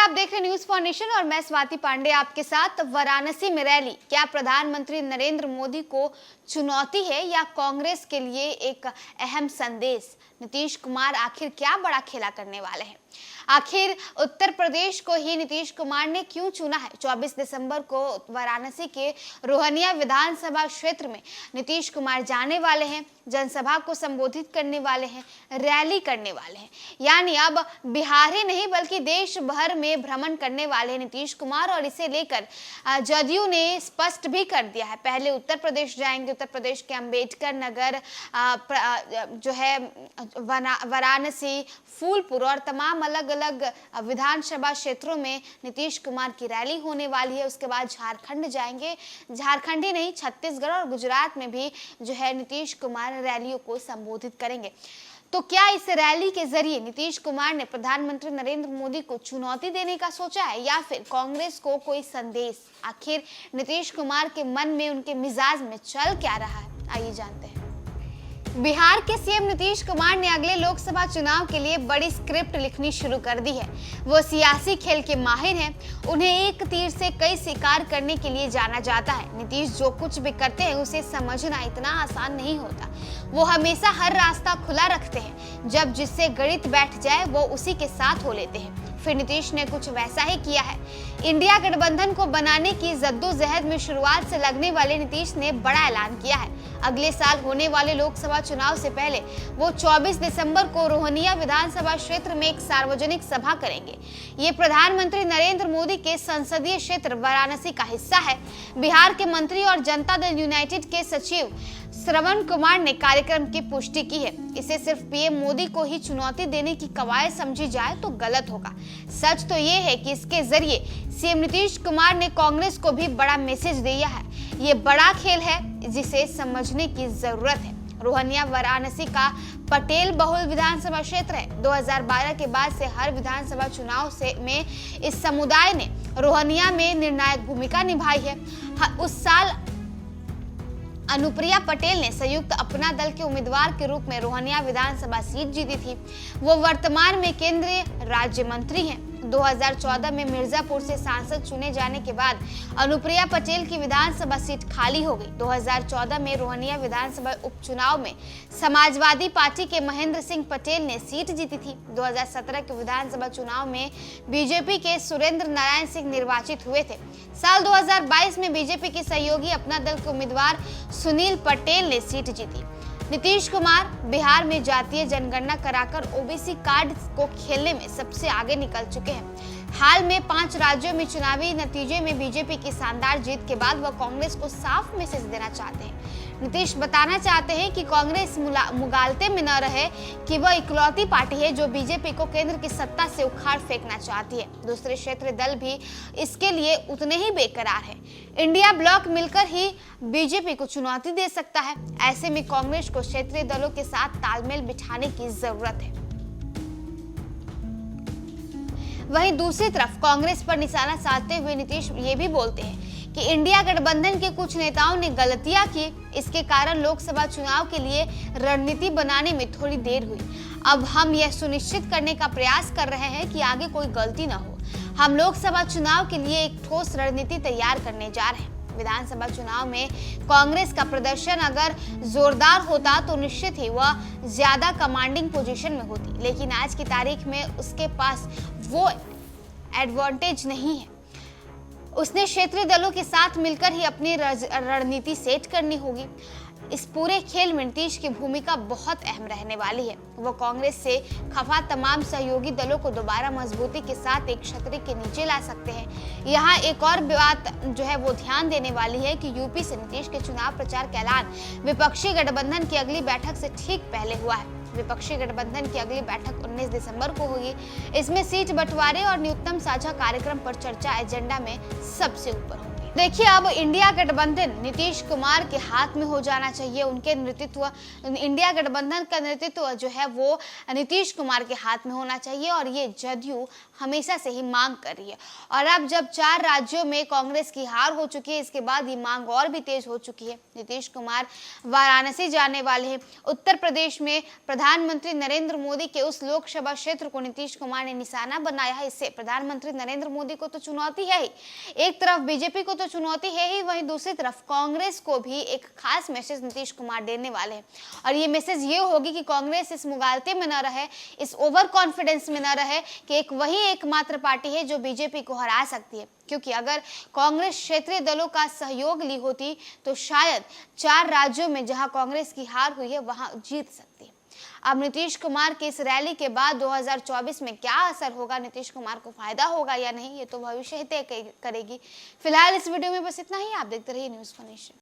आप देख रहे न्यूज फॉर नेशन और मैं स्वाति पांडे आपके साथ। वाराणसी में रैली, क्या प्रधानमंत्री नरेंद्र मोदी को चुनौती है या कांग्रेस के लिए एक अहम संदेश? नीतीश कुमार आखिर क्या बड़ा खेला करने वाले हैं? आखिर उत्तर प्रदेश को ही नीतीश कुमार ने क्यों चुना है? 24 दिसंबर को वाराणसी के रोहनिया विधानसभा क्षेत्र में नीतीश कुमार जाने वाले हैं, जनसभा को संबोधित करने वाले हैं, रैली करने वाले हैं। यानी अब बिहार ही नहीं बल्कि देश भर में भ्रमण करने वाले हैं नीतीश कुमार, और इसे लेकर जदयू ने स्पष्ट भी कर दिया है। पहले उत्तर प्रदेश जाएंगे, उत्तर प्रदेश के अंबेडकर नगर जो है वाराणसी, फूलपुर और तमाम अलग अलग विधानसभा क्षेत्रों में नीतीश कुमार की रैली होने वाली है। उसके बाद झारखंड जाएंगे, झारखंड ही नहीं छत्तीसगढ़ और गुजरात में भी जो है नीतीश कुमार रैलियों को संबोधित करेंगे। तो क्या इस रैली के जरिए नीतीश कुमार ने प्रधानमंत्री नरेंद्र मोदी को चुनौती देने का सोचा है या फिर कांग्रेस को कोई संदेश? आखिर नीतीश कुमार के मन में, उनके मिजाज में चल क्या रहा है, आइए जानते हैं। बिहार के सीएम नीतीश कुमार ने अगले लोकसभा चुनाव के लिए बड़ी स्क्रिप्ट लिखनी शुरू कर दी है। वो सियासी खेल के माहिर हैं, उन्हें एक तीर से कई शिकार करने के लिए जाना जाता है। नीतीश जो कुछ भी करते हैं उसे समझना इतना आसान नहीं होता। वो हमेशा हर रास्ता खुला रखते हैं, जब जिससे गणित बैठ जाए वो उसी के साथ हो लेते हैं। फिर नीतीश ने कुछ वैसा ही किया है। इंडिया गठबंधन को बनाने की जद्दोजहद में शुरुआत से लगने वाले नीतीश ने बड़ा ऐलान किया है। अगले साल होने वाले लोकसभा चुनाव से पहले वो 24 दिसंबर को रोहनिया विधानसभा क्षेत्र में एक सार्वजनिक सभा करेंगे। ये प्रधानमंत्री नरेंद्र मोदी के संसदीय क्षेत्र वाराणसी का हिस्सा है। बिहार के मंत्री और जनता दल यूनाइटेड के सचिव श्रवण कुमार ने कार्यक्रम की पुष्टि की है। इसे सिर्फ पीएम मोदी को ही चुनौती देने की कवायद समझी जाए तो गलत होगा। सच तो ये है कि इसके जरिए सीएम नीतीश कुमार ने कांग्रेस को भी बड़ा मैसेज दिया है। ये बड़ा खेल है जिसे समझने की जरूरत है। रोहनिया वाराणसी का पटेल बहुल विधानसभा क्षेत्र है। 2012 के बाद से हर विधानसभा चुनाव में इस समुदाय ने रोहनिया में निर्णायक भूमिका निभाई है। उस साल अनुप्रिया पटेल ने संयुक्त अपना दल के उम्मीदवार के रूप में रोहनिया विधानसभा सीट जीती थी। वो वर्तमान में केंद्रीय राज्य मंत्री हैं। 2014 में मिर्जापुर से सांसद चुने जाने के बाद अनुप्रिया पटेल की विधानसभा सीट खाली हो गई। 2014 में रोहनिया विधानसभा उपचुनाव में समाजवादी पार्टी के महेंद्र सिंह पटेल ने सीट जीती थी। 2017 के विधानसभा चुनाव में बीजेपी के सुरेंद्र नारायण सिंह निर्वाचित हुए थे। साल 2022 में बीजेपी के सहयोगी अपना दल के उम्मीदवार सुनील पटेल ने सीट जीती। नीतीश कुमार बिहार में जातीय जनगणना कराकर ओबीसी कार्ड को खेलने में सबसे आगे निकल चुके हैं। हाल में 5 राज्यों में चुनावी नतीजे में बीजेपी की शानदार जीत के बाद वह कांग्रेस को साफ मैसेज देना चाहते हैं। नीतीश बताना चाहते हैं कि कांग्रेस मुगालते में न रहे कि वह इकलौती पार्टी है जो बीजेपी को केंद्र की सत्ता से उखाड़ फेंकना चाहती है। दूसरे क्षेत्रीय दल भी इसके लिए उतने ही बेकरार हैं। इंडिया ब्लॉक मिलकर ही बीजेपी को चुनौती दे सकता है। ऐसे में कांग्रेस को क्षेत्रीय दलों के साथ तालमेल बिठाने की जरूरत है। वहीं दूसरी तरफ कांग्रेस पर निशाना साधते हुए नीतीश ये भी बोलते हैं कि इंडिया गठबंधन के कुछ नेताओं ने गलतियां की, इसके कारण लोकसभा चुनाव के लिए रणनीति बनाने में थोड़ी देर हुई। अब हम यह सुनिश्चित करने का प्रयास कर रहे हैं कि आगे कोई गलती न हो। हम लोकसभा चुनाव के लिए एक ठोस रणनीति तैयार करने जा रहे हैं। विधानसभा चुनाव में कांग्रेस का प्रदर्शन अगर जोरदार होता तो निश्चित ही वह ज्यादा कमांडिंग पोजीशन में होती, लेकिन आज की तारीख में उसके पास वो एडवांटेज नहीं है। उसने क्षेत्रीय दलों के साथ मिलकर ही अपनी रणनीति सेट करनी होगी। इस पूरे खेल में नीतीश की भूमिका बहुत अहम रहने वाली है। वो कांग्रेस से खफा तमाम सहयोगी दलों को दोबारा मजबूती के साथ एक छतरी के नीचे ला सकते हैं। यहाँ एक और बात जो है वो ध्यान देने वाली है कि यूपी से नीतीश के चुनाव प्रचार का ऐलान विपक्षी गठबंधन की अगली बैठक से ठीक पहले हुआ है। विपक्षी गठबंधन की अगली बैठक 19 दिसंबर को होगी। इसमें सीट बंटवारे और न्यूनतम साझा कार्यक्रम पर चर्चा एजेंडा में सबसे ऊपर होगी। देखिए, अब इंडिया गठबंधन नीतीश कुमार के हाथ में हो जाना चाहिए। उनके नेतृत्व, इंडिया गठबंधन का नेतृत्व जो है वो नीतीश कुमार के हाथ में होना चाहिए, और ये जदयू हमेशा से ही मांग कर रही है। और अब जब 4 राज्यों में कांग्रेस की हार हो चुकी है, इसके बाद ये मांग और भी तेज हो चुकी है। नीतीश कुमार वाराणसी जाने वाले हैं। उत्तर प्रदेश में प्रधानमंत्री नरेंद्र मोदी के उस लोकसभा क्षेत्र को नीतीश कुमार ने निशाना बनाया है। इससे प्रधानमंत्री नरेंद्र मोदी को तो चुनौती है ही, एक तरफ बीजेपी को तो चुनौती है ही, वहीं दूसरी तरफ कांग्रेस को भी एक खास मैसेज नीतीश कुमार देने वाले हैं। और ये मैसेज ये होगी कि कांग्रेस इस मुगालते में न रहे, इस ओवर कॉन्फिडेंस में न रहे कि एक वही एकमात्र पार्टी है जो बीजेपी को हरा सकती है। क्योंकि अगर कांग्रेस क्षेत्रीय दलों का सहयोग ली होती तो शायद 4 राज्यों में जहां कांग्रेस की हार हुई है वहां जीत सकती। अब नीतीश कुमार की इस रैली के बाद 2024 में क्या असर होगा, नीतीश कुमार को फायदा होगा या नहीं, ये तो भविष्य ही तय करेगी। फिलहाल इस वीडियो में बस इतना ही। आप देखते रहिए न्यूज़ फॉर नेशन।